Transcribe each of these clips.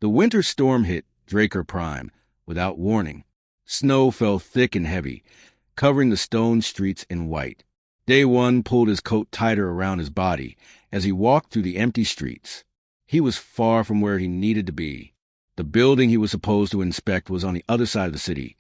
The winter storm hit Draker Prime without warning. Snow fell thick and heavy, covering the stone streets in white. Day One pulled his coat tighter around his body as he walked through the empty streets. He was far from where he needed to be. The building he was supposed to inspect was on the other side of the city,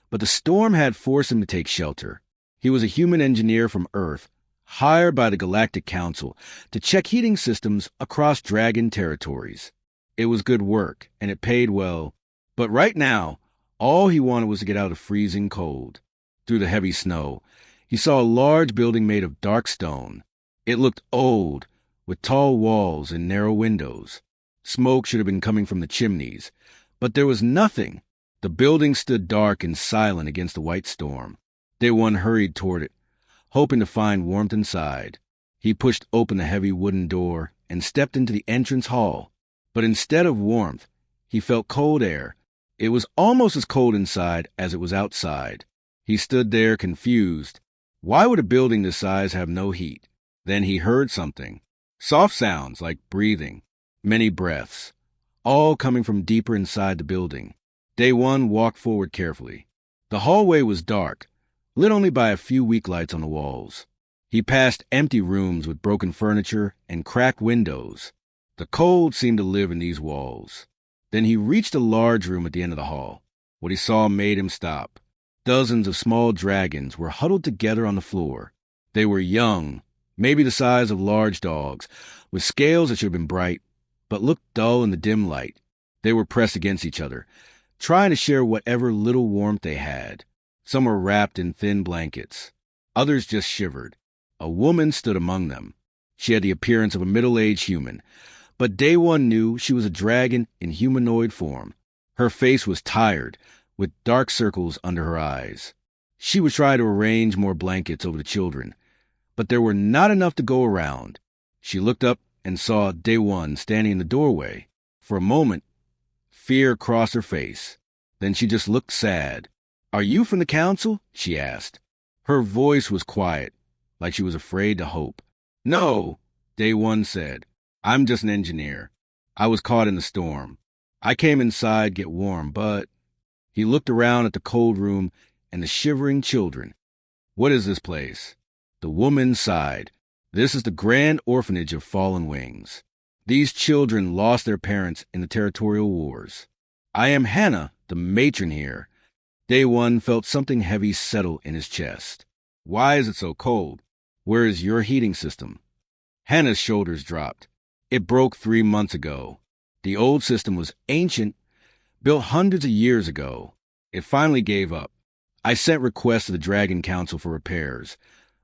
but the storm had forced him to take shelter. He was a human engineer from Earth, hired by the Galactic Council to check heating systems across Dragon territories. It was good work, and it paid well, but right now, all he wanted was to get out of freezing cold. Through the heavy snow, he saw a large building made of dark stone. It looked old, with tall walls and narrow windows. Smoke should have been coming from the chimneys, but there was nothing. The building stood dark and silent against the white storm. Day One hurried toward it, hoping to find warmth inside. He pushed open the heavy wooden door and stepped into the entrance hall. But instead of warmth, he felt cold air. It was almost as cold inside as it was outside. He stood there confused. Why would a building this size have no heat? Then he heard something. Soft sounds like breathing. Many breaths, all coming from deeper inside the building. Day One walked forward carefully. The hallway was dark, lit only by a few weak lights on the walls. He passed empty rooms with broken furniture and cracked windows. The cold seemed to live in these walls. Then he reached a large room at the end of the hall. What he saw made him stop. Dozens of small dragons were huddled together on the floor. They were young, maybe the size of large dogs, with scales that should have been bright, but looked dull in the dim light. They were pressed against each other, trying to share whatever little warmth they had. Some were wrapped in thin blankets. Others just shivered. A woman stood among them. She had the appearance of a middle-aged human, but Day One knew she was a dragon in humanoid form. Her face was tired, with dark circles under her eyes. She would try to arrange more blankets over the children, but there were not enough to go around. She looked up and saw Day One standing in the doorway. For a moment, fear crossed her face. Then she just looked sad. "Are you from the council?" she asked. Her voice was quiet, like she was afraid to hope. "No," Day One said. "I'm just an engineer. I was caught in the storm. I came inside to get warm, but—" He looked around at the cold room and the shivering children. "What is this place?" The woman sighed. "This is the Grand Orphanage of Fallen Wings. These children lost their parents in the territorial wars. I am Hannah, the matron here." Day One felt something heavy settle in his chest. "Why is it so cold? Where is your heating system?" Hannah's shoulders dropped. "It broke 3 months ago. The old system was ancient, built hundreds of years ago. It finally gave up. I sent requests to the Dragon Council for repairs,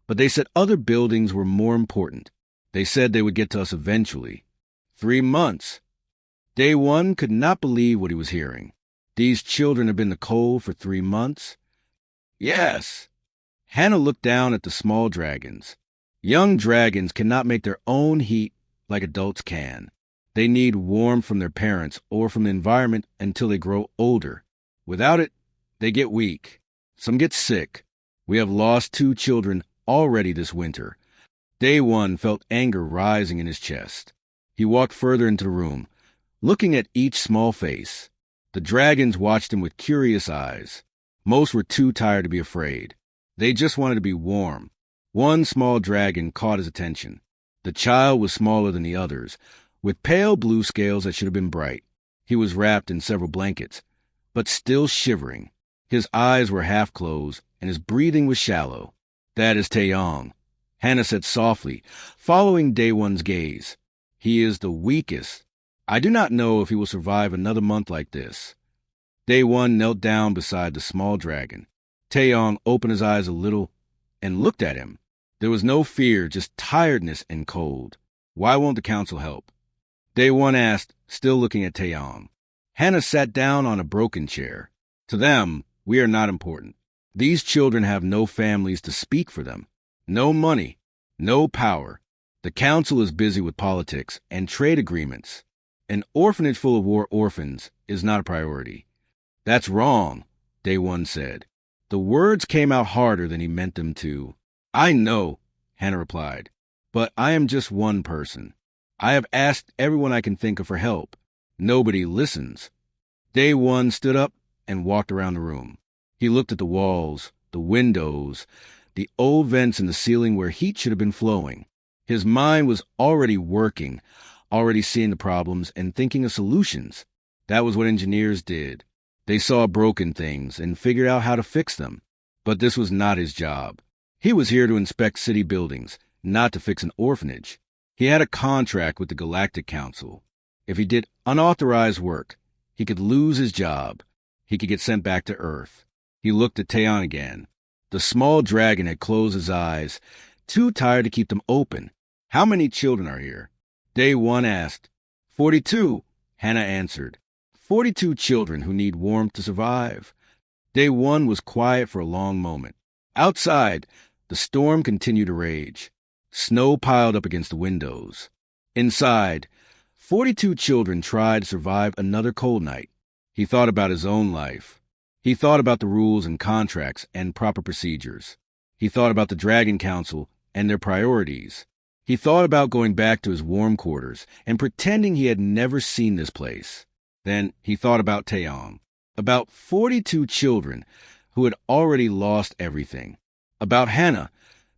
but they said other buildings were more important. They said they would get to us eventually. 3 months. Day One could not believe what he was hearing. These children had been in the cold for 3 months? Yes. Hannah looked down at the small dragons. Young dragons cannot make their own heat like adults can. They need warmth from their parents or from the environment until they grow older. Without it, they get weak. Some get sick. We have lost 2 children already this winter. Day One felt anger rising in his chest. He walked further into the room, looking at each small face. The dragons watched him with curious eyes. Most were too tired to be afraid. They just wanted to be warm. One small dragon caught his attention. The child was smaller than the others, with pale blue scales that should have been bright. He was wrapped in several blankets, but still shivering. His eyes were half closed, and his breathing was shallow. "That is Taeyong," Hannah said softly, following Day One's gaze. "He is the weakest. I do not know if he will survive another month like this." Day One knelt down beside the small dragon. Taeyong opened his eyes a little and looked at him. There was no fear, just tiredness and cold. "Why won't the council help?" Day One asked, still looking at Taeyong. Hannah sat down on a broken chair. "To them, we are not important. These children have no families to speak for them. No money, no power. The council is busy with politics and trade agreements. An orphanage full of war orphans is not a priority." "That's wrong," Day One said. The words came out harder than he meant them to. "I know," Hannah replied, "but I am just one person. I have asked everyone I can think of for help. Nobody listens. Day one stood up and walked around the room. He looked at the walls, the windows, the old vents in the ceiling where heat should have been flowing. His mind was already working, already seeing the problems and thinking of solutions. That was what engineers did. They saw broken things and figured out how to fix them. But this was not his job. He was here to inspect city buildings, not to fix an orphanage. He had a contract with the Galactic Council. If he did unauthorized work, he could lose his job. He could get sent back to Earth. He looked at Taeon again. The small dragon had closed his eyes, too tired to keep them open. How many children are here? Day one asked. 42, Hannah answered. 42 children who need warmth to survive. Day one was quiet for a long moment. Outside, the storm continued to rage. Snow piled up against the windows. Inside, 42 children tried to survive another cold night. He thought about his own life. He thought about the rules and contracts and proper procedures. He thought about the Dragon Council and their priorities. He thought about going back to his warm quarters and pretending he had never seen this place. Then he thought about Taeyong, about 42 children who had already lost everything, about Hannah,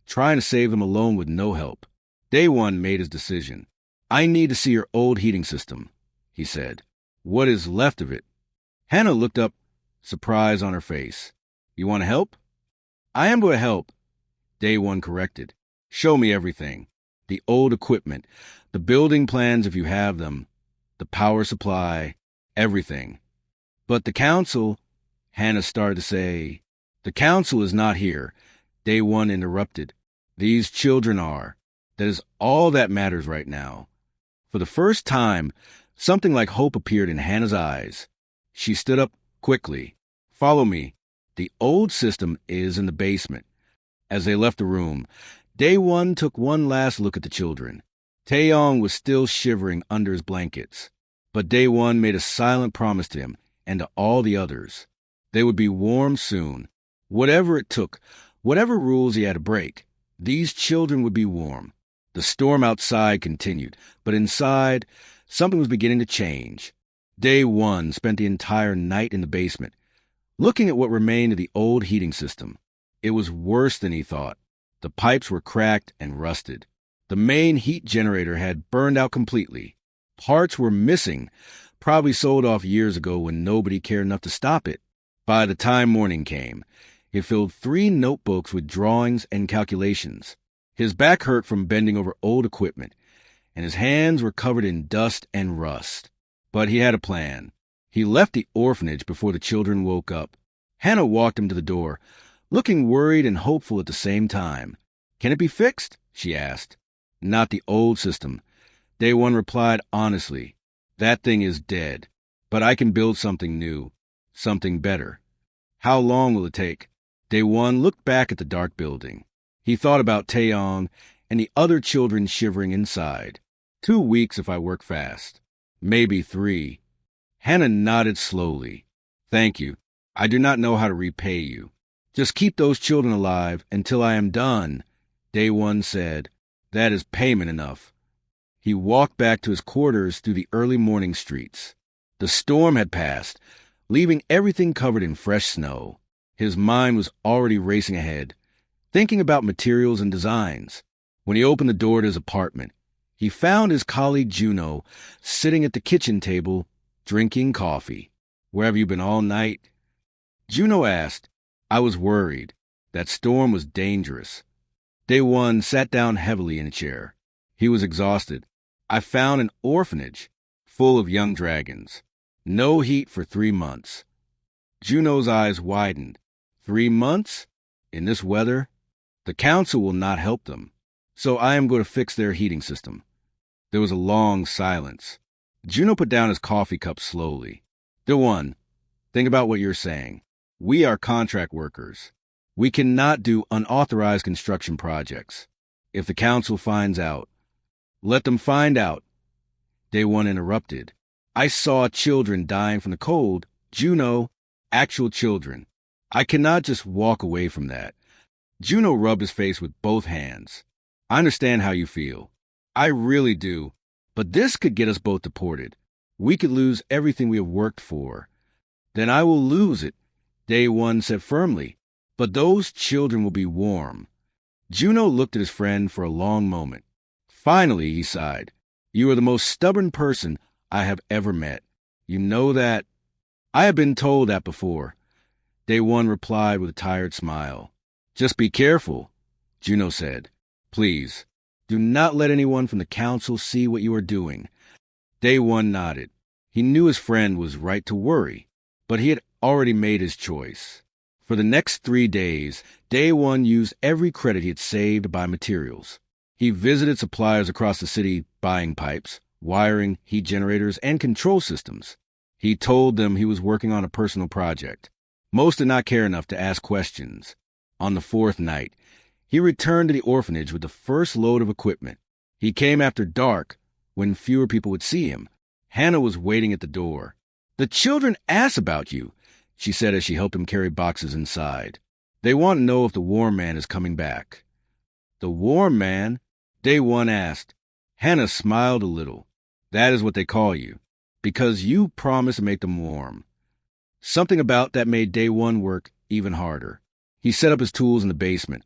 trying to save them alone with no help. Day one made his decision. I need to see your old heating system, he said. What is left of it? Hannah looked up, surprise on her face. You want to help? I am going to help, Day one corrected. Show me everything. The old equipment, the building plans if you have them, the power supply, everything. But the council, Hannah started to say. The council is not here, Day one interrupted. These children are. That is all that matters right now. For the first time, something like hope appeared in Hannah's eyes. She stood up quickly. Follow me. The old system is in the basement. As they left the room, Day one took one last look at the children. Taeyong was still shivering under his blankets. But Day one made a silent promise to him and to all the others. They would be warm soon. Whatever it took, whatever rules he had to break, these children would be warm. The storm outside continued, but inside, something was beginning to change. Day one spent the entire night in the basement, looking at what remained of the old heating system. It was worse than he thought. The pipes were cracked and rusted. The main heat generator had burned out completely. Parts were missing, probably sold off years ago when nobody cared enough to stop it. By the time morning came, he filled 3 notebooks with drawings and calculations. His back hurt from bending over old equipment, and his hands were covered in dust and rust. But he had a plan. He left the orphanage before the children woke up. Hannah walked him to the door, looking worried and hopeful at the same time. Can it be fixed? She asked. Not the old system. Day one replied honestly. That thing is dead, but I can build something new, something better. How long will it take? Day one looked back at the dark building. He thought about Taeyong and the other children shivering inside. 2 weeks if I work fast. Maybe 3. Hannah nodded slowly. Thank you. I do not know how to repay you. Just keep those children alive until I am done, Day one said. That is payment enough. He walked back to his quarters through the early morning streets. The storm had passed, leaving everything covered in fresh snow. His mind was already racing ahead, thinking about materials and designs. When he opened the door to his apartment, he found his colleague Juno sitting at the kitchen table, drinking coffee. Where have you been all night? Juno asked. I was worried. That storm was dangerous. Day one sat down heavily in a chair. He was exhausted. I found an orphanage full of young dragons. No heat for 3 months. Juno's eyes widened. 3 months? In this weather? The council will not help them. So I am going to fix their heating system. There was a long silence. Juno put down his coffee cup slowly. Day one, think about what you're saying. We are contract workers. We cannot do unauthorized construction projects. If the council finds out, let them find out. Day one interrupted. I saw children dying from the cold. Juno, actual children. I cannot just walk away from that. Juno rubbed his face with both hands. I understand how you feel. I really do. But this could get us both deported. We could lose everything we have worked for. Then I will lose it, Day One said firmly. But those children will be warm. Juno looked at his friend for a long moment. Finally, he sighed. You are the most stubborn person I have ever met. You know that? I have been told that before. Day One replied with a tired smile. Just be careful, Juno said. Please, do not let anyone from the council see what you are doing. Day One nodded. He knew his friend was right to worry, but he had already made his choice. For the next 3 days, Day One used every credit he had saved to buy materials. He visited suppliers across the city buying pipes, wiring, heat generators, and control systems. He told them he was working on a personal project. Most did not care enough to ask questions. On the 4th night, he returned to the orphanage with the first load of equipment. He came after dark, when fewer people would see him. Hannah was waiting at the door. The children ask about you, she said as she helped him carry boxes inside. They want to know if the Warm Man is coming back. The Warm Man? Day One asked. Hannah smiled a little. That is what they call you, because you promised to make them warm. Something about that made Day One work even harder. He set up his tools in the basement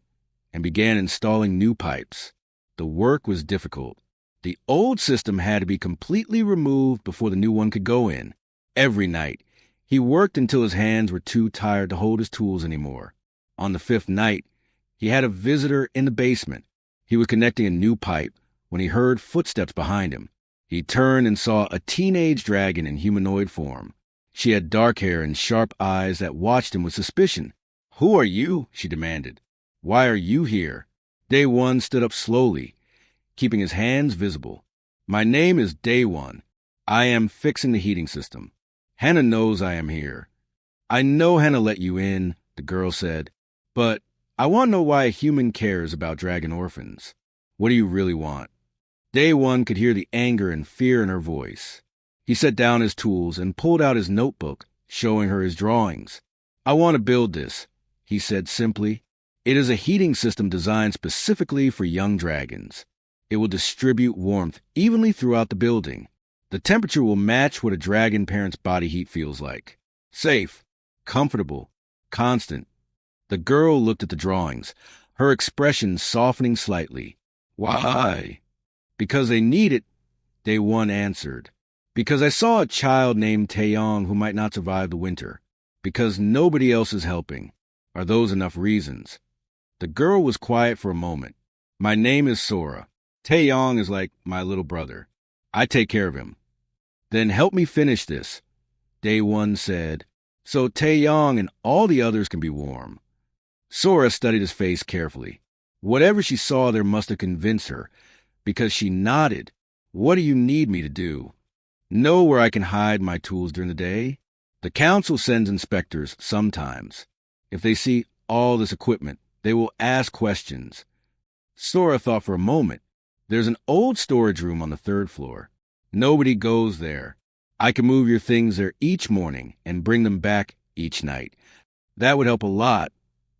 and began installing new pipes. The work was difficult. The old system had to be completely removed before the new one could go in. Every night, he worked until his hands were too tired to hold his tools anymore. On the 5th night, he had a visitor in the basement. He was connecting a new pipe when he heard footsteps behind him. He turned and saw a teenage dragon in humanoid form. She had dark hair and sharp eyes that watched him with suspicion. Who are you? She demanded. Why are you here? Day One stood up slowly, keeping his hands visible. My name is Day One. I am fixing the heating system. Hannah knows I am here. I know Hannah let you in, the girl said, but I want to know why a human cares about dragon orphans. What do you really want? Day One could hear the anger and fear in her voice. He set down his tools and pulled out his notebook, showing her his drawings. I want to build this, he said simply. It is a heating system designed specifically for young dragons. It will distribute warmth evenly throughout the building. The temperature will match what a dragon parent's body heat feels like. Safe, comfortable, constant. The girl looked at the drawings, her expression softening slightly. Why? Because they need it, Day One answered. Because I saw a child named Taeyong who might not survive the winter. Because nobody else is helping. Are those enough reasons? The girl was quiet for a moment. My name is Sora. Taeyong is like my little brother. I take care of him. Then help me finish this, Day One said, so Taeyong and all the others can be warm. Sora studied his face carefully. Whatever she saw there must have convinced her, because she nodded. What do you need me to do? Know where I can hide my tools during the day? The council sends inspectors sometimes. If they see all this equipment, they will ask questions. Sora thought for a moment. There's an old storage room on the 3rd floor. Nobody goes there. I can move your things there each morning and bring them back each night. That would help a lot,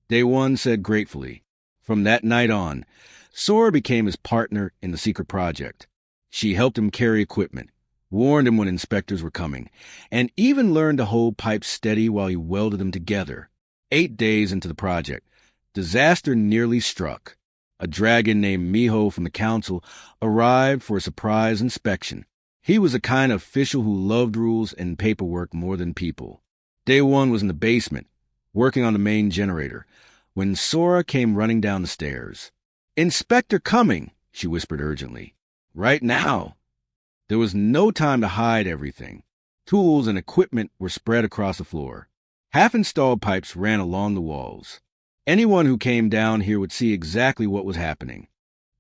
Day One said gratefully. From that night on, Sora became his partner in the secret project. She helped him carry equipment, warned him when inspectors were coming, and even learned to hold pipes steady while he welded them together. 8 days into the project, disaster nearly struck. A dragon named Miho from the council arrived for a surprise inspection. He was the kind of official who loved rules and paperwork more than people. Day One was in the basement, working on the main generator, when Sora came running down the stairs. Inspector coming, she whispered urgently. Right now. There was no time to hide everything. Tools and equipment were spread across the floor. Half-installed pipes ran along the walls. Anyone who came down here would see exactly what was happening.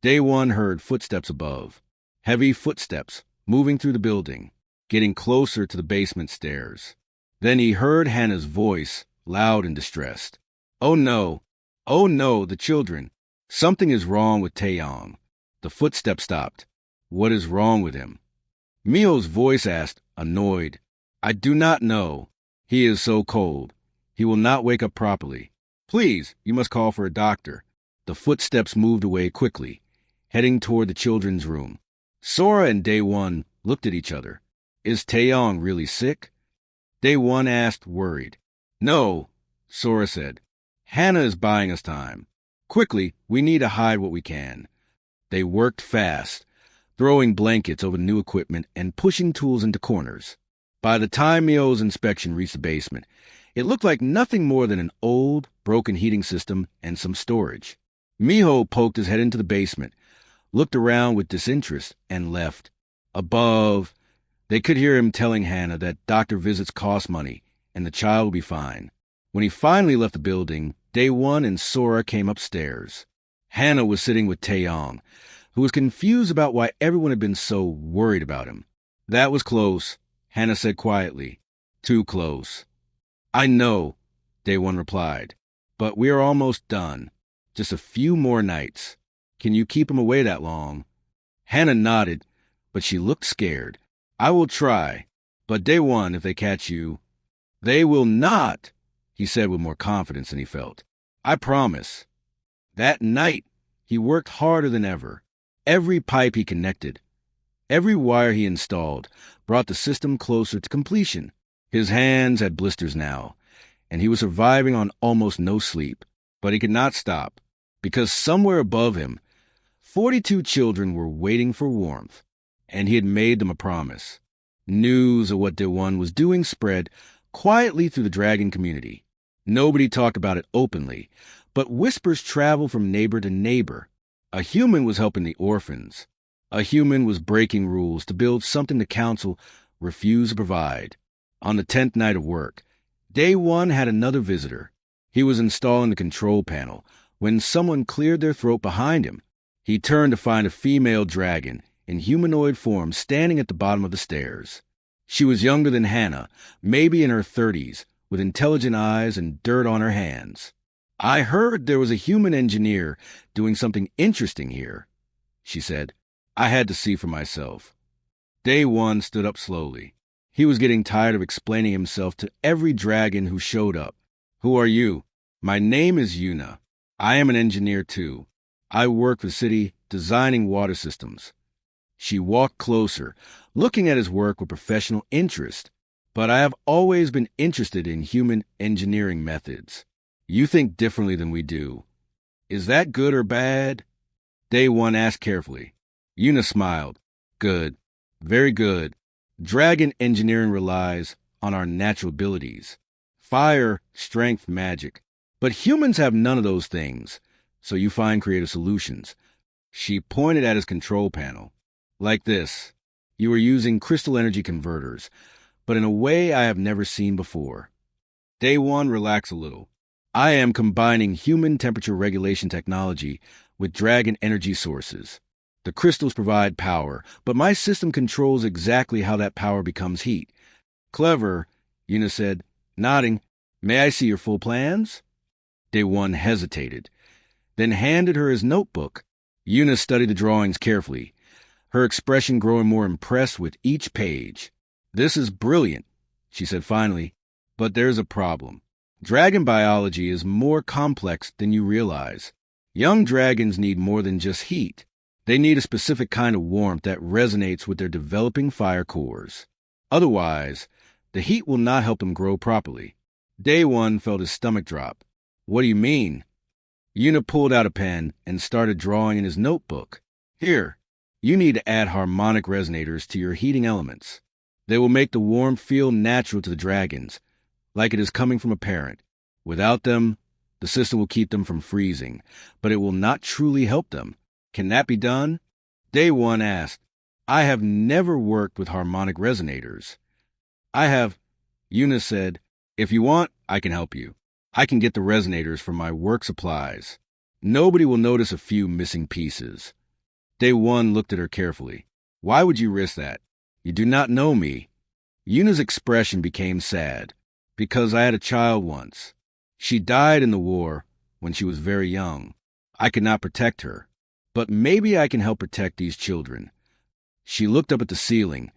Day One heard footsteps above. Heavy footsteps, moving through the building, getting closer to the basement stairs. Then he heard Hannah's voice, loud and distressed. Oh no, the children. Something is wrong with Taeyong. The footsteps stopped. What is wrong with him? Mio's voice asked, annoyed. I do not know. He is so cold. He will not wake up properly. Please, you must call for a doctor. The footsteps moved away quickly, heading toward the children's room. Sora and Day One looked at each other. Is Taeyong really sick? Day One asked, worried. No, Sora said. Hannah is buying us time. Quickly, we need to hide what we can. They worked fast, throwing blankets over new equipment and pushing tools into corners. By the time Mio's inspection reached the basement, it looked like nothing more than an old, broken heating system and some storage. Miho poked his head into the basement, looked around with disinterest, and left. Above, they could hear him telling Hannah that doctor visits cost money and the child will be fine. When he finally left the building, Day One and Sora came upstairs. Hannah was sitting with Taeyong, who was confused about why everyone had been so worried about him. That was close, Hannah said quietly. Too close. I know, Day One replied, but we are almost done. Just a few more nights. Can you keep him away that long? Hannah nodded, but she looked scared. I will try, but Day One, if they catch you. They will not, he said with more confidence than he felt. I promise. That night, he worked harder than ever. Every pipe he connected, every wire he installed, brought the system closer to completion. His hands had blisters now, and he was surviving on almost no sleep. But he could not stop, because somewhere above him, 42 children were waiting for warmth, and he had made them a promise. News of what Day One was doing spread quietly through the dragon community. Nobody talked about it openly, but whispers traveled from neighbor to neighbor. A human was helping the orphans. A human was breaking rules to build something the council refused to provide. On the 10th night of work, Day One had another visitor. He was installing the control panel when someone cleared their throat behind him. He turned to find a female dragon in humanoid form standing at the bottom of the stairs. She was younger than Hannah, maybe in her 30s, with intelligent eyes and dirt on her hands. I heard there was a human engineer doing something interesting here, she said. I had to see for myself. Day One stood up slowly. He was getting tired of explaining himself to every dragon who showed up. Who are you? My name is Yuna. I am an engineer too. I work for the city designing water systems. She walked closer, looking at his work with professional interest. But I have always been interested in human engineering methods. You think differently than we do. Is that good or bad? Day One asked carefully. Yuna smiled. Good. Very good. Dragon engineering relies on our natural abilities. Fire, strength, magic. But humans have none of those things, so you find creative solutions. She pointed at his control panel. Like this. You are using crystal energy converters, but in a way I have never seen before. Day One relaxed a little. I am combining human temperature regulation technology with dragon energy sources. The crystals provide power, but my system controls exactly how that power becomes heat. Clever, Yuna said, nodding. May I see your full plans? Day One hesitated, then handed her his notebook. Yuna studied the drawings carefully, her expression growing more impressed with each page. This is brilliant, she said finally, but there's a problem. Dragon biology is more complex than you realize. Young dragons need more than just heat. They need a specific kind of warmth that resonates with their developing fire cores. Otherwise, the heat will not help them grow properly. Day One felt his stomach drop. What do you mean? Yuna pulled out a pen and started drawing in his notebook. Here, you need to add harmonic resonators to your heating elements. They will make the warmth feel natural to the dragons, like it is coming from a parent. Without them, the system will keep them from freezing, but it will not truly help them. Can that be done? Day One asked. I have never worked with harmonic resonators. I have, Yuna said. If you want, I can help you. I can get the resonators from my work supplies. Nobody will notice a few missing pieces. Day One looked at her carefully. Why would you risk that? You do not know me. Yuna's expression became sad. Because I had a child once. She died in the war when she was very young. I could not protect her. But maybe I can help protect these children. She looked up at the ceiling,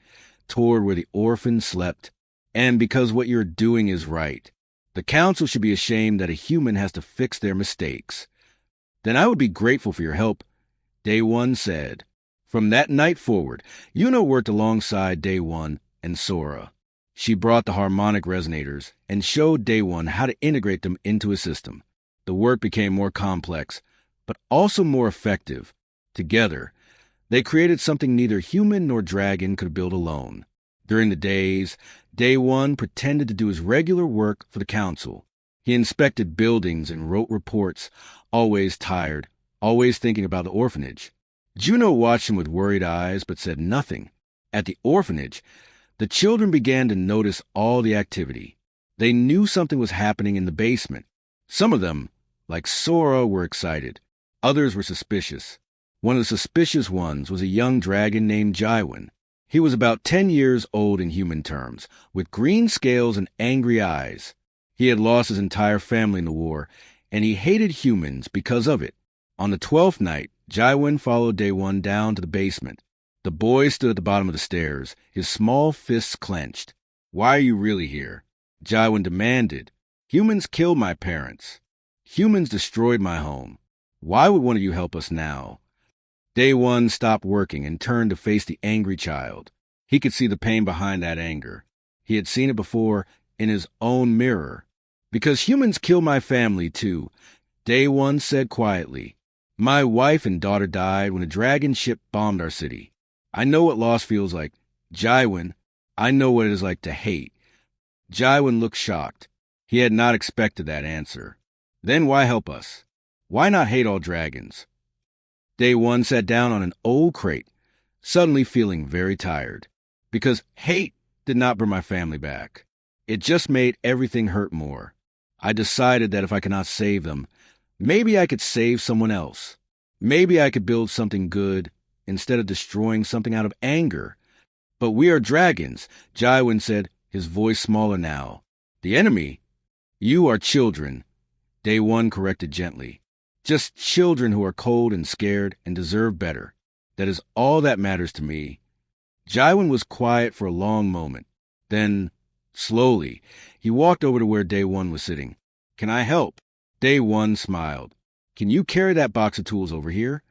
toward where the orphans slept. And because what you're doing is right. The council should be ashamed that a human has to fix their mistakes. Then I would be grateful for your help, Day One said. From that night forward, Yuna worked alongside Day One and Sora. She brought the harmonic resonators and showed Day One how to integrate them into his system. The work became more complex, but also more effective. Together, they created something neither human nor dragon could build alone. During the days, Day One pretended to do his regular work for the council. He inspected buildings and wrote reports, always tired, always thinking about the orphanage. Juno watched him with worried eyes but said nothing. At the orphanage, the children began to notice all the activity. They knew something was happening in the basement. Some of them, like Sora, were excited. Others were suspicious. One of the suspicious ones was a young dragon named Jaiwan. He was about 10 years old in human terms, with green scales and angry eyes. He had lost his entire family in the war, and he hated humans because of it. On the 12th night, Jaiwan followed Day One down to the basement. The boy stood at the bottom of the stairs, his small fists clenched. "Why are you really here?" Jaiwan demanded. "Humans killed my parents. Humans destroyed my home. Why would one of you help us now?" Day One stopped working and turned to face the angry child. He could see the pain behind that anger. He had seen it before in his own mirror. "Because humans kill my family, too," Day One said quietly. "My wife and daughter died when a dragon ship bombed our city. I know what loss feels like. Jaiwan, I know what it is like to hate." Jaiwan looked shocked. He had not expected that answer. "Then why help us? Why not hate all dragons?" Day One sat down on an old crate, suddenly feeling very tired. "Because hate did not bring my family back. It just made everything hurt more. I decided that if I could not save them, maybe I could save someone else. Maybe I could build something good instead of destroying something out of anger." "But we are dragons," Jaiwan said, his voice smaller now. "The enemy? You are children," Day One corrected gently. "Just children who are cold and scared and deserve better. That is all that matters to me." Jaiwan was quiet for a long moment. Then, slowly, he walked over to where Day One was sitting. "Can I help?" Day One smiled. "Can you carry that box of tools over here?"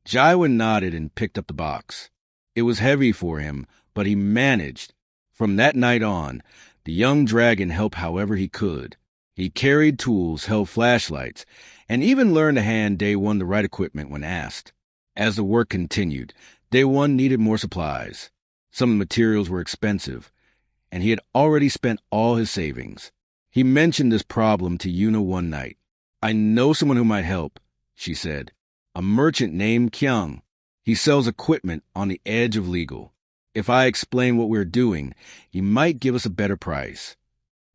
Jaiwan nodded and picked up the box. It was heavy for him, but he managed. From that night on, the young dragon helped however he could. He carried tools, held flashlights, and even learned to hand Day One the right equipment when asked. As the work continued, Day One needed more supplies. Some of the materials were expensive, and he had already spent all his savings. He mentioned this problem to Yuna one night. "I know someone who might help," she said. "A merchant named Kyung. He sells equipment on the edge of legal. If I explain what we're doing, he might give us a better price."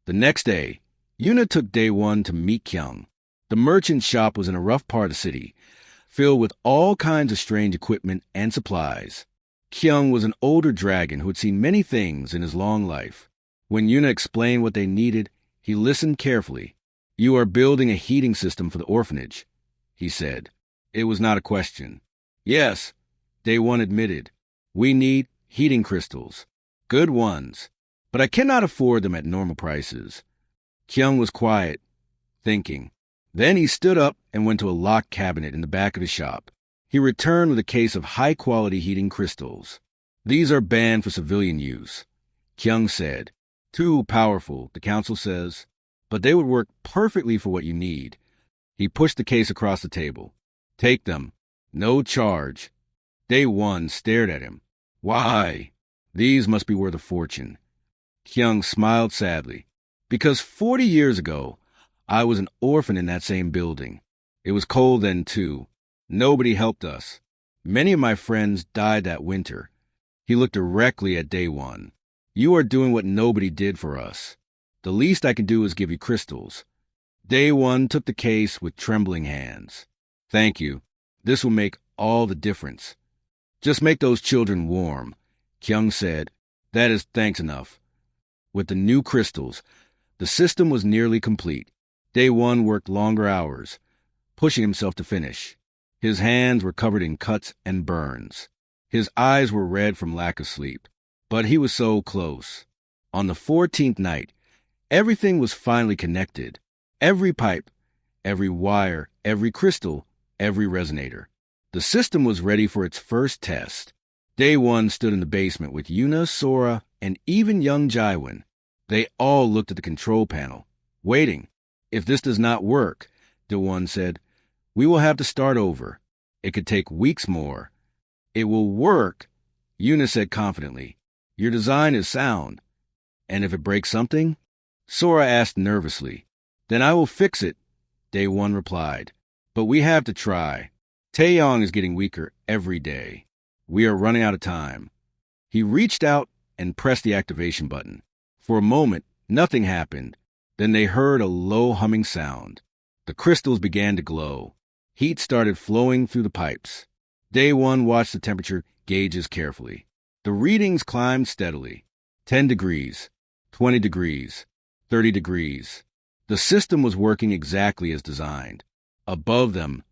The next day, Yuna took Day One to meet Kyung. The merchant's shop was in a rough part of the city, filled with all kinds of strange equipment and supplies. Kyung was an older dragon who had seen many things in his long life. When Yuna explained what they needed, he listened carefully. "You are building a heating system for the orphanage," he said. It was not a question. "Yes," Day One admitted. "We need heating crystals. Good ones. But I cannot afford them at normal prices." Kyung was quiet, thinking. Then he stood up and went to a locked cabinet in the back of his shop. He returned with a case of high-quality heating crystals. "These are banned for civilian use," Kyung said. "Too powerful, the council says. But they would work perfectly for what you need." He pushed the case across the table. "Take them. No charge." Day One stared at him. "Why? These must be worth a fortune." Kyung smiled sadly. "Because 40 years ago, I was an orphan in that same building. It was cold then, too. Nobody helped us. Many of my friends died that winter." He looked directly at Day One. "You are doing what nobody did for us. The least I can do is give you crystals." Day One took the case with trembling hands. "Thank you. This will make all the difference." "Just make those children warm," Kyung said. "That is thanks enough." With the new crystals, the system was nearly complete. Day One worked longer hours, pushing himself to finish. His hands were covered in cuts and burns. His eyes were red from lack of sleep. But he was so close. On the 14th night, everything was finally connected. Every pipe, every wire, every crystal, every resonator. The system was ready for its first test. Day One stood in the basement with Yuna, Sora, and even young Jaiwin. They all looked at the control panel, waiting. If this does not work, Daewon said, we will have to start over. It could take weeks more. It will work, Yuna said confidently. Your design is sound. And if it breaks something? Sora asked nervously. Then I will fix it, Daewon replied. But we have to try. Taeyong is getting weaker every day. We are running out of time. He reached out and pressed the activation button. For a moment, nothing happened. Then they heard a low humming sound. The crystals began to glow. Heat started flowing through the pipes. Daewon watched the temperature gauges carefully. The readings climbed steadily. 10 degrees, 20 degrees, 30 degrees. The system was working exactly as designed. Above them,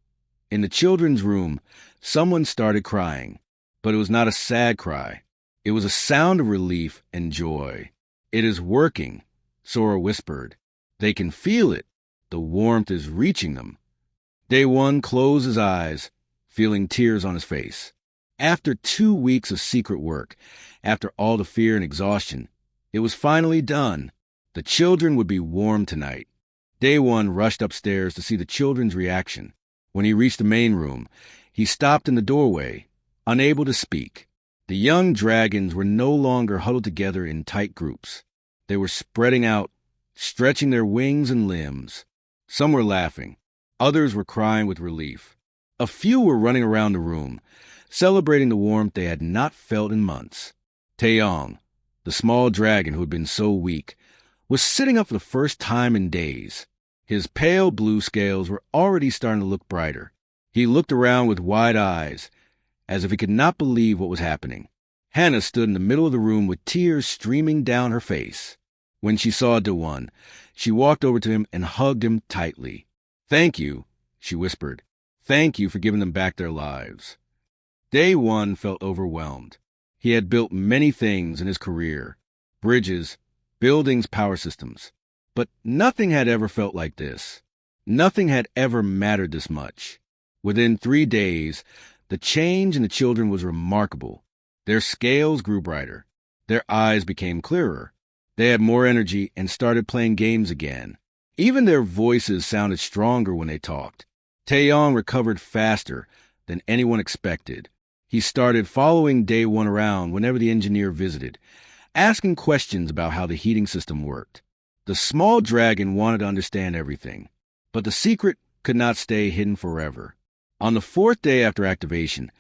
in the children's room, someone started crying. But it was not a sad cry. It was a sound of relief and joy. It is working, Sora whispered. They can feel it. The warmth is reaching them. Daewon closed his eyes, feeling tears on his face. After 2 weeks of secret work, after all the fear and exhaustion, it was finally done. The children would be warm tonight. Daewon rushed upstairs to see the children's reaction. When he reached the main room, he stopped in the doorway, unable to speak. The young dragons were no longer huddled together in tight groups. They were spreading out, stretching their wings and limbs. Some were laughing. Others were crying with relief. A few were running around the room, celebrating the warmth they had not felt in months. Taeyong, the small dragon who had been so weak, was sitting up for the first time in days. His pale blue scales were already starting to look brighter. He looked around with wide eyes, as if he could not believe what was happening. Hannah stood in the middle of the room with tears streaming down her face. When she saw Daewon, she walked over to him and hugged him tightly. Thank you, she whispered. Thank you for giving them back their lives. Daewon felt overwhelmed. He had built many things in his career, bridges, buildings, power systems. But nothing had ever felt like this. Nothing had ever mattered this much. Within 3 days, the change in the children was remarkable. Their scales grew brighter. Their eyes became clearer. They had more energy and started playing games again. Even their voices sounded stronger when they talked. Taeyong recovered faster than anyone expected. He started following Daewon around whenever the engineer visited, asking questions about how the heating system worked. The small dragon wanted to understand everything, but the secret could not stay hidden forever. On the 4th day after activation,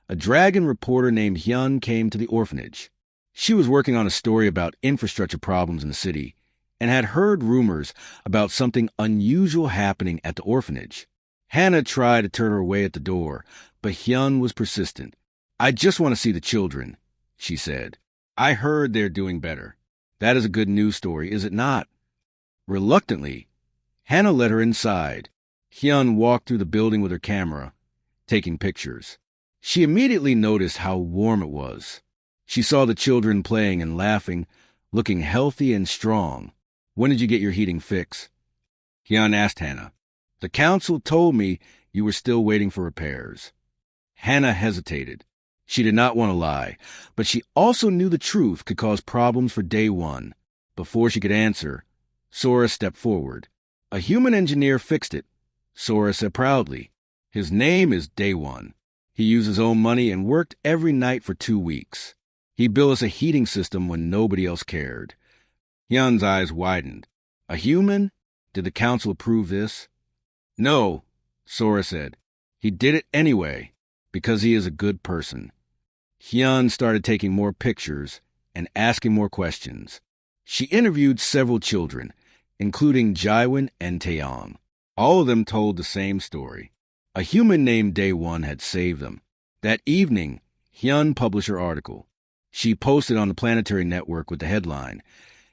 a dragon reporter named Hyun came to the orphanage. She was working on a story about infrastructure problems in the city and had heard rumors about something unusual happening at the orphanage. Hannah tried to turn her away at the door, but Hyun was persistent. I just want to see the children, she said. I heard they're doing better. That is a good news story, is it not? Reluctantly, Hannah led her inside. Hyun walked through the building with her camera, taking pictures. She immediately noticed how warm it was. She saw the children playing and laughing, looking healthy and strong. When did you get your heating fix? Hyun asked Hannah. The council told me you were still waiting for repairs. Hannah hesitated. She did not want to lie, but she also knew the truth could cause problems for Daewon. Before she could answer, Sora stepped forward. A human engineer fixed it, Sora said proudly. His name is Daewon. He used his own money and worked every night for 2 weeks. He built us a heating system when nobody else cared. Hyun's eyes widened. A human? Did the council approve this? No, Sora said. He did it anyway, because he is a good person. Hyun started taking more pictures and asking more questions. She interviewed several children, including Jaiwin and Taeyong. All of them told the same story. A human named Daewon had saved them. That evening, Hyun published her article. She posted on the planetary network with the headline,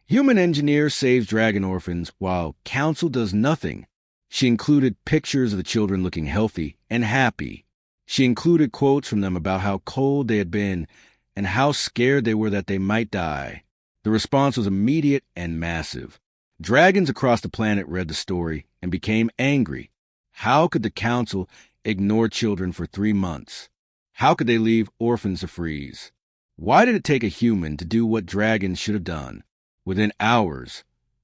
Human Engineer Saves Dragon Orphans While Council Does Nothing. She included pictures of the children looking healthy and happy. She included quotes from them about how cold they had been and how scared they were that they might die. The response was immediate and massive. Dragons across the planet read the story and became angry. How could the council ignore children for 3 months? How could they leave orphans to freeze? Why did it take a human to do what dragons should have done? Within hours,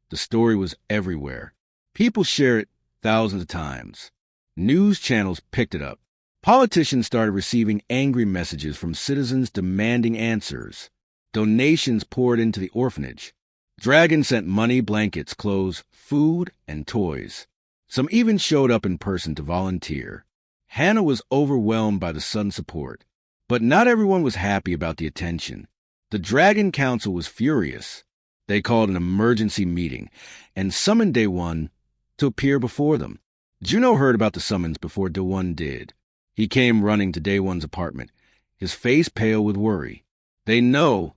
the story was everywhere. People shared it thousands of times. News channels picked it up. Politicians started receiving angry messages from citizens demanding answers. Donations poured into the orphanage. Dragons sent money, blankets, clothes, food, and toys. Some even showed up in person to volunteer. Hannah was overwhelmed by the sudden support. But not everyone was happy about the attention. The Dragon Council was furious. They called an emergency meeting and summoned Day One to appear before them. Juno heard about the summons before Day One did. He came running to Day One's apartment, his face pale with worry. "They know,"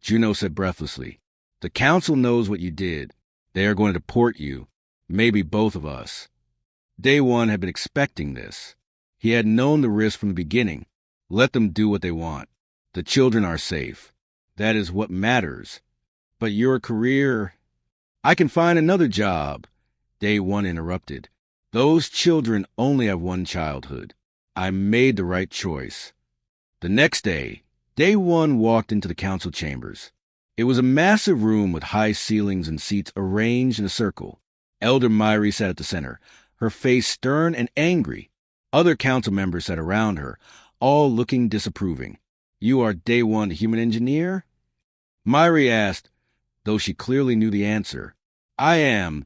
Juno said breathlessly. "The council knows what you did. They are going to deport you, maybe both of us." Day One had been expecting this. He had known the risk from the beginning. Let them do what they want. The children are safe. That is what matters. But your career... "I can find another job," Day One interrupted. "Those children only have one childhood. I made the right choice." The next day, Day One walked into the council chambers. It was a massive room with high ceilings and seats arranged in a circle. Elder Myri sat at the center, her face stern and angry. Other council members sat around her, all looking disapproving. "You are Day One, the human engineer?" Myri asked, though she clearly knew the answer. "I am,"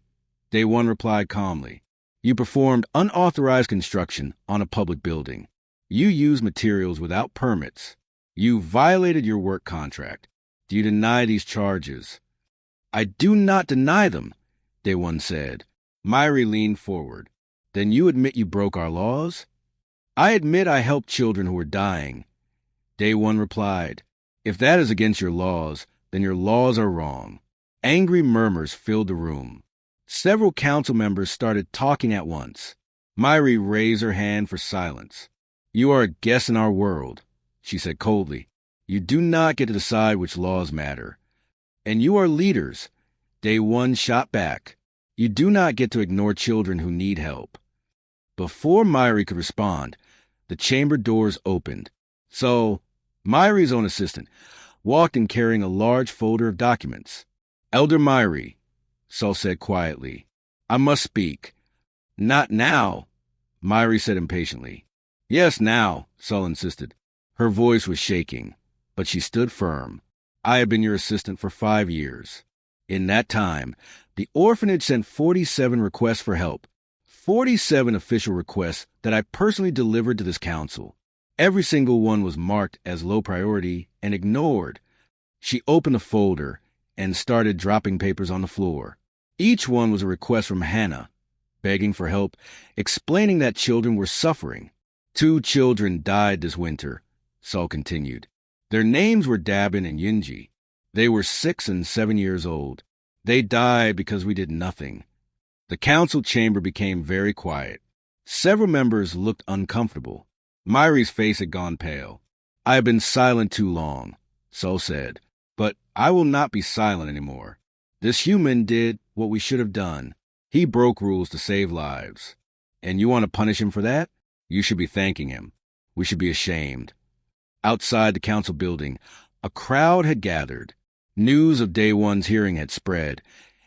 Day One replied calmly. "You performed unauthorized construction on a public building. You used materials without permits. You violated your work contract. Do you deny these charges?" "I do not deny them," Day One said. Myri leaned forward. "Then you admit you broke our laws?" "I admit I helped children who were dying," Day One replied. "If that is against your laws, then your laws are wrong." Angry murmurs filled the room. Several council members started talking at once. Myri raised her hand for silence. "You are a guest in our world," she said coldly. "You do not get to decide which laws matter. And you are leaders," Day One shot back. "You do not get to ignore children who need help." Before Myri could respond, the chamber doors opened. So, Myri's own assistant walked in carrying a large folder of documents. "Elder Myri," Sol said quietly, "I must speak." "Not now," Myri said impatiently. "Yes, now," Sol insisted. Her voice was shaking, but she stood firm. "I have been your assistant for 5 years. In that time, the orphanage sent 47 requests for help. 47 official requests that I personally delivered to this council. Every single one was marked as low priority and ignored." She opened the folder and started dropping papers on the floor. Each one was a request from Hannah, begging for help, explaining that children were suffering. 2 children died this winter, Sol continued. Their names were Dabin and Yunji. They were 6 and 7 years old. They died because we did nothing. The council chamber became very quiet. Several members looked uncomfortable. Myri's face had gone pale. "I have been silent too long," Sol said, "but I will not be silent anymore. This human did what we should have done. He broke rules to save lives. And you want to punish him for that? You should be thanking him. We should be ashamed." Outside the council building, a crowd had gathered. News of Day One's hearing had spread,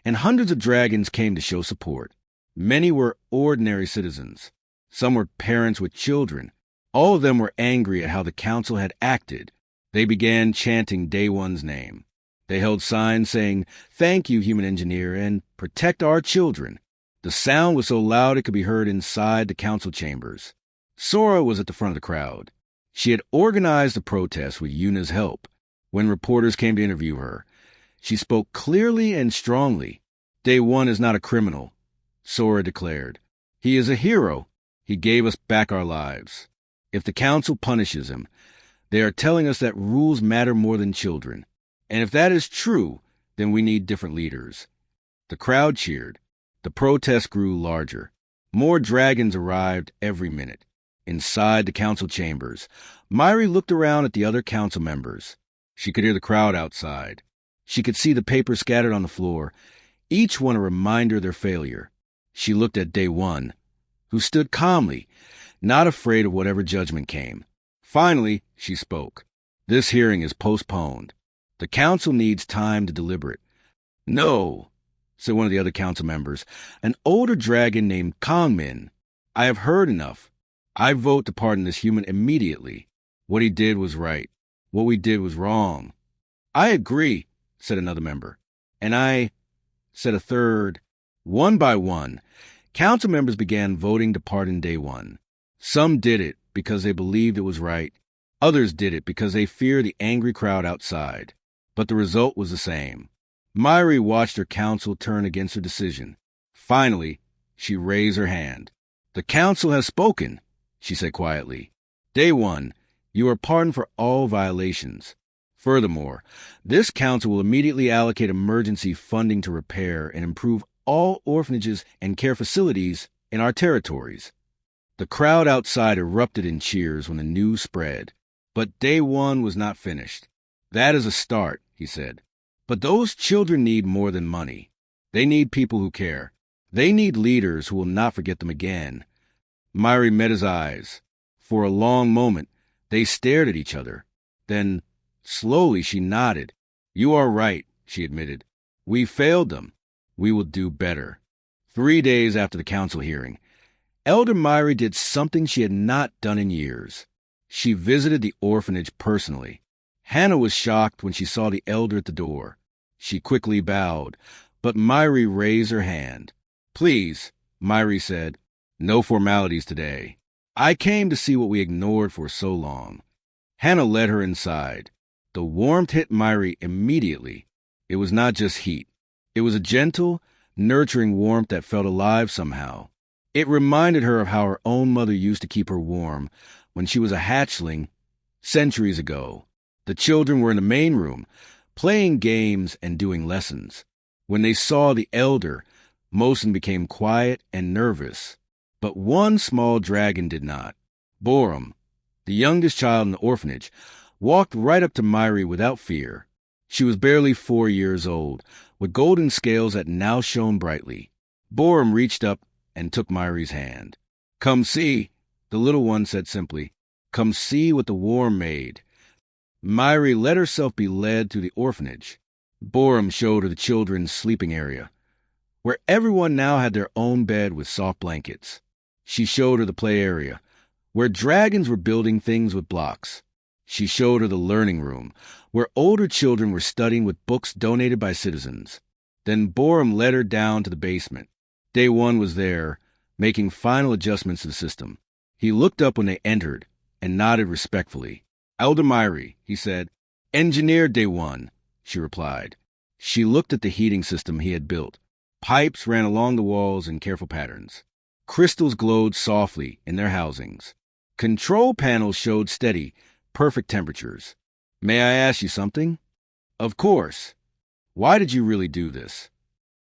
and hundreds of dragons came to show support. Many were ordinary citizens. Some were parents with children. All of them were angry at how the council had acted. They began chanting Day One's name. They held signs saying, "Thank you, human engineer," and "Protect our children." The sound was so loud it could be heard inside the council chambers. Sora was at the front of the crowd. She had organized the protest with Yuna's help. When reporters came to interview her, she spoke clearly and strongly. "Day One is not a criminal," Sora declared. "He is a hero. He gave us back our lives. If the council punishes him, they are telling us that rules matter more than children. And if that is true, then we need different leaders." The crowd cheered. The protest grew larger. More dragons arrived every minute. Inside the council chambers, Myri looked around at the other council members. She could hear the crowd outside. She could see the papers scattered on the floor, each one a reminder of their failure. She looked at Day One, who stood calmly, not afraid of whatever judgment came. Finally, she spoke. This hearing is postponed. The council needs time to deliberate. No, said one of the other council members, an older dragon named Kongmin. I have heard enough. I vote to pardon this human immediately. What he did was right. What we did was wrong. I agree, said another member. And I, said a third. One by one, council members began voting to pardon Day One. Some did it because they believed it was right. Others did it because they feared the angry crowd outside. But the result was the same. Myri watched her council turn against her decision. Finally, she raised her hand. The council has spoken, she said quietly. Day One, you are pardoned for all violations. Furthermore, this council will immediately allocate emergency funding to repair and improve all orphanages and care facilities in our territories. The crowd outside erupted in cheers when the news spread. But Day One was not finished. That is a start, he said. But those children need more than money. They need people who care. They need leaders who will not forget them again. Myri met his eyes. For a long moment, they stared at each other. Then, slowly, she nodded. You are right, she admitted. We failed them. We will do better. 3 days after the council hearing, Elder Myri did something she had not done in years. She visited the orphanage personally. Hannah was shocked when she saw the elder at the door. She quickly bowed, but Myri raised her hand. Please, Myri said, no formalities today. I came to see what we ignored for so long. Hannah led her inside. The warmth hit Myri immediately. It was not just heat. It was a gentle, nurturing warmth that felt alive somehow. It reminded her of how her own mother used to keep her warm when she was a hatchling centuries ago. The children were in the main room, playing games and doing lessons. When they saw the elder, Mosen became quiet and nervous. But one small dragon did not. Borum, the youngest child in the orphanage, walked right up to Myri without fear. She was barely 4 years old, with golden scales that now shone brightly. Borum reached up and took Myri's hand. Come see, the little one said simply. Come see what the war made. Myri let herself be led to the orphanage. Borum showed her the children's sleeping area, where everyone now had their own bed with soft blankets. She showed her the play area, where dragons were building things with blocks. She showed her the learning room, where older children were studying with books donated by citizens. Then Borum led her down to the basement. Day One was there, making final adjustments to the system. He looked up when they entered and nodded respectfully. Elder Myri, he said. Engineer Day One, she replied. She looked at the heating system he had built. Pipes ran along the walls in careful patterns. Crystals glowed softly in their housings. Control panels showed steady, perfect temperatures. May I ask you something? Of course. Why did you really do this?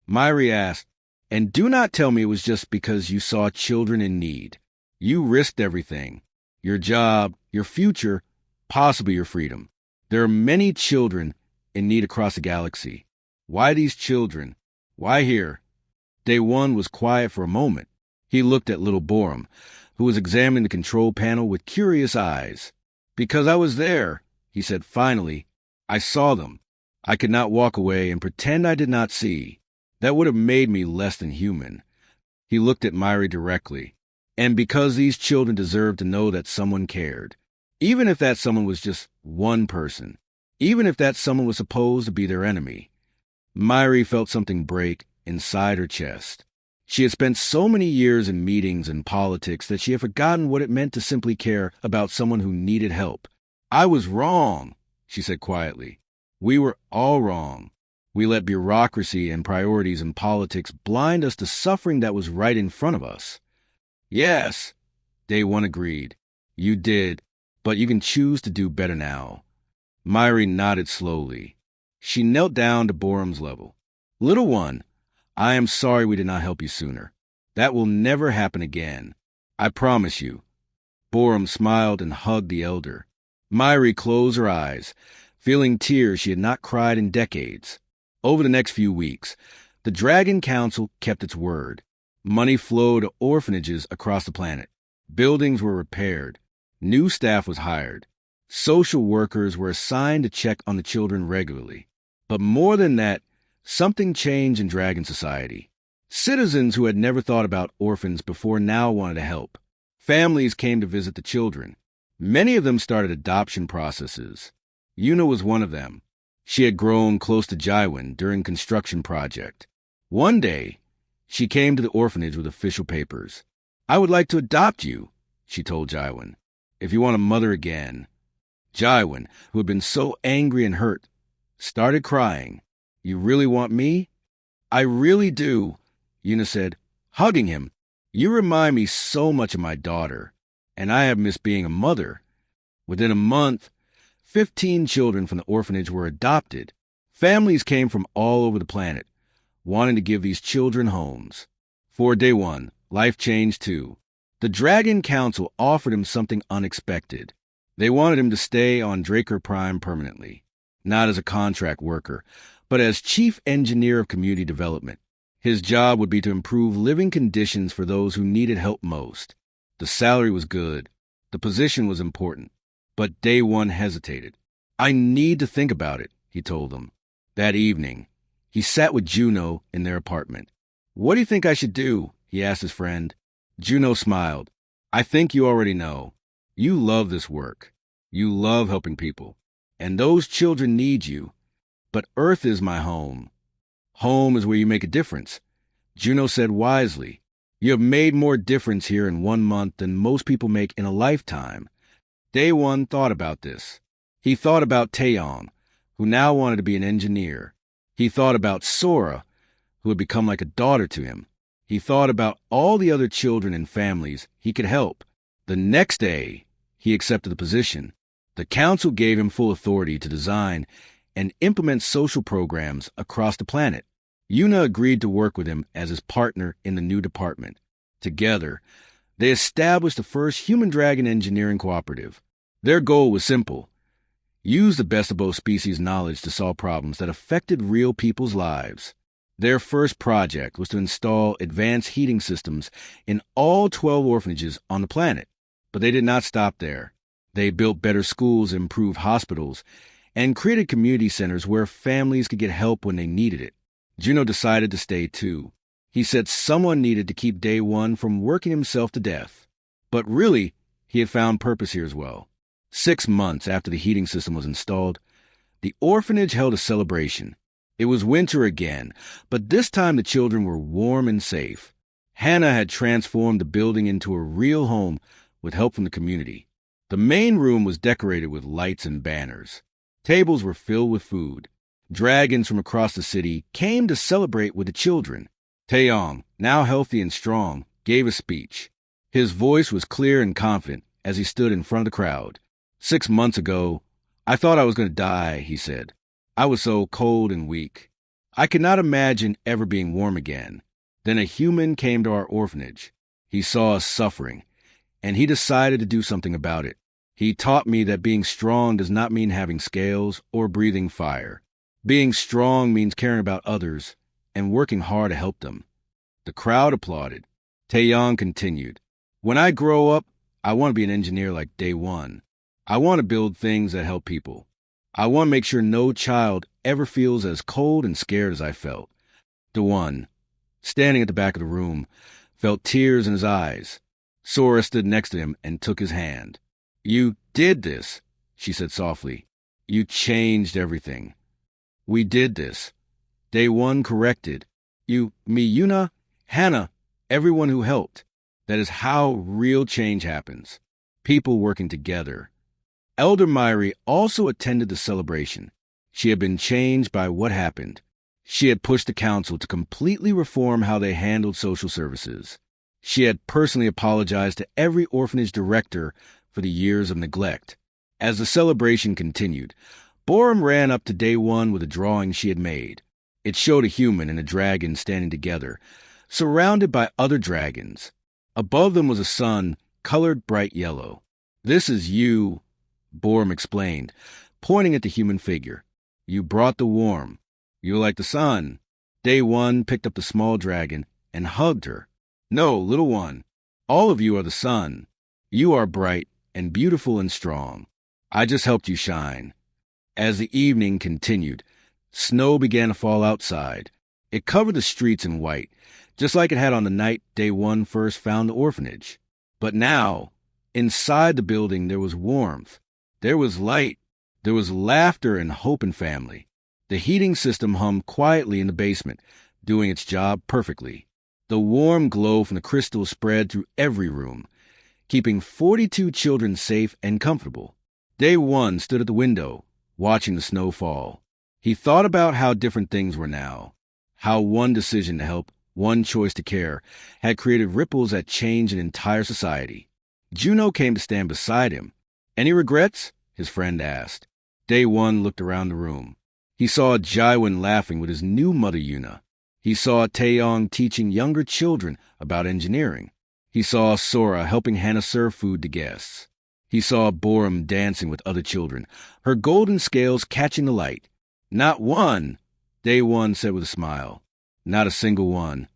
Myri asked, and do not tell me it was just because you saw children in need. You risked everything. Your job, your future, possibly your freedom. There are many children in need across the galaxy. Why these children? Why here? Day One was quiet for a moment. He looked at little Borum, who was examining the control panel with curious eyes. Because I was there, he said finally. I saw them. I could not walk away and pretend I did not see. That would have made me less than human. He looked at Myri directly. And because these children deserved to know that someone cared. Even if that someone was just one person. Even if that someone was supposed to be their enemy. Myri felt something break inside her chest. She had spent so many years in meetings and politics that she had forgotten what it meant to simply care about someone who needed help. I was wrong, she said quietly. We were all wrong. We let bureaucracy and priorities in politics blind us to suffering that was right in front of us. Yes, Day One agreed. You did, but you can choose to do better now. Myri nodded slowly. She knelt down to Borum's level. Little one, I am sorry we did not help you sooner. That will never happen again. I promise you. Borum smiled and hugged the elder. Myri closed her eyes, feeling tears she had not cried in decades. Over the next few weeks, the Dragon Council kept its word. Money flowed to orphanages across the planet. Buildings were repaired. New staff was hired. Social workers were assigned to check on the children regularly. But more than that, something changed in Dragon Society. Citizens who had never thought about orphans before now wanted to help. Families came to visit the children. Many of them started adoption processes. Yuna was one of them. She had grown close to Jaiwan during construction project. One day, she came to the orphanage with official papers. "I would like to adopt you," she told Jaiwan, "if you want a mother again." Jaiwan, who had been so angry and hurt, started crying. "You really want me?" "I really do," Yuna said, hugging him. "You remind me so much of my daughter, and I have missed being a mother." Within a month, 15 children from the orphanage were adopted. Families came from all over the planet, wanting to give these children homes. For day one, life changed too. The Dragon Council offered him something unexpected. They wanted him to stay on Draker Prime permanently, not as a contract worker, but as Chief Engineer of Community Development. His job would be to improve living conditions for those who needed help most. The salary was good. The position was important. But Day One hesitated. "I need to think about it," he told them. That evening, he sat with Juno in their apartment. "What do you think I should do?" he asked his friend. Juno smiled. "I think you already know. You love this work. You love helping people. And those children need you. But Earth is my home. Home is where you make a difference." Juno said wisely, "You have made more difference here in 1 month than most people make in a lifetime." Day One thought about this. He thought about Taeyong, who now wanted to be an engineer. He thought about Sora, who had become like a daughter to him. He thought about all the other children and families he could help. The next day, he accepted the position. The council gave him full authority to design and implement social programs across the planet. Yuna agreed to work with him as his partner in the new department. Together, they established the first human dragon engineering cooperative. Their goal was simple: use the best of both species' knowledge to solve problems that affected real people's lives. Their first project was to install advanced heating systems in all 12 orphanages on the planet. But they did not stop there. They built better schools, improved hospitals, and created community centers where families could get help when they needed it. Juno decided to stay too. He said someone needed to keep Day One from working himself to death. But really, he had found purpose here as well. 6 months after the heating system was installed, the orphanage held a celebration. It was winter again, but this time the children were warm and safe. Hannah had transformed the building into a real home with help from the community. The main room was decorated with lights and banners. Tables were filled with food. Dragons from across the city came to celebrate with the children. Taeyong, now healthy and strong, gave a speech. His voice was clear and confident as he stood in front of the crowd. 6 months ago, I thought I was going to die, he said. I was so cold and weak. I could not imagine ever being warm again. Then a human came to our orphanage. He saw us suffering, and he decided to do something about it. He taught me that being strong does not mean having scales or breathing fire. Being strong means caring about others and working hard to help them. The crowd applauded. Taeyong continued, "When I grow up, I want to be an engineer like Day One. I want to build things that help people. I want to make sure no child ever feels as cold and scared as I felt." Day One, standing at the back of the room, felt tears in his eyes. Sora stood next to him and took his hand. "You did this," she said softly. "You changed everything." "We did this." Day One corrected. "You, me, Yuna, Hannah, everyone who helped. That is how real change happens. People working together." Elder Myri also attended the celebration. She had been changed by what happened. She had pushed the council to completely reform how they handled social services. She had personally apologized to every orphanage director for the years of neglect. As the celebration continued, Borum ran up to Day One with a drawing she had made. It showed a human and a dragon standing together, surrounded by other dragons. Above them was a sun, colored bright yellow. "This is you," Borum explained, pointing at the human figure. "You brought the warmth. You're like the sun." Day One picked up the small dragon and hugged her. "No, little one, all of you are the sun. You are bright and beautiful and strong. I just helped you shine. As the evening continued, snow began to fall outside. It covered the streets in white, just like it had on the night Day One first found the orphanage. But now, inside the building, there was warmth. There was light. There was laughter and hope and family. The heating system hummed quietly in the basement, doing its job perfectly. The warm glow from the crystals spread through every room, keeping 42 children safe and comfortable. Day One stood at the window, watching the snow fall. He thought about how different things were now, how one decision to help, one choice to care, had created ripples that changed an entire society. Juno came to stand beside him. Any regrets? His friend asked. Day One looked around the room. He saw Jaiwan laughing with his new mother Yuna. He saw Taeyong teaching younger children about engineering. He saw Sora helping Hannah serve food to guests. He saw Borum dancing with other children, her golden scales catching the light. Not one, Day One said with a smile. Not a single one.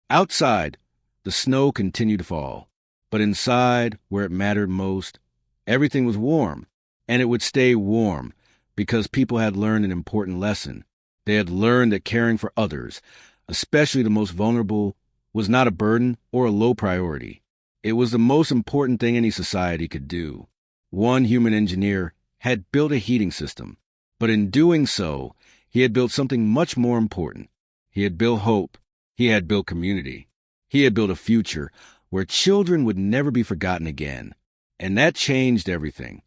Outside, the snow continued to fall. But inside, where it mattered most, everything was warm. And it would stay warm, because people had learned an important lesson. They had learned that caring for others, especially the most vulnerable, was not a burden or a low priority. It was the most important thing any society could do. One human engineer had built a heating system, but in doing so, he had built something much more important. He had built hope. He had built community. He had built a future where children would never be forgotten again. And that changed everything.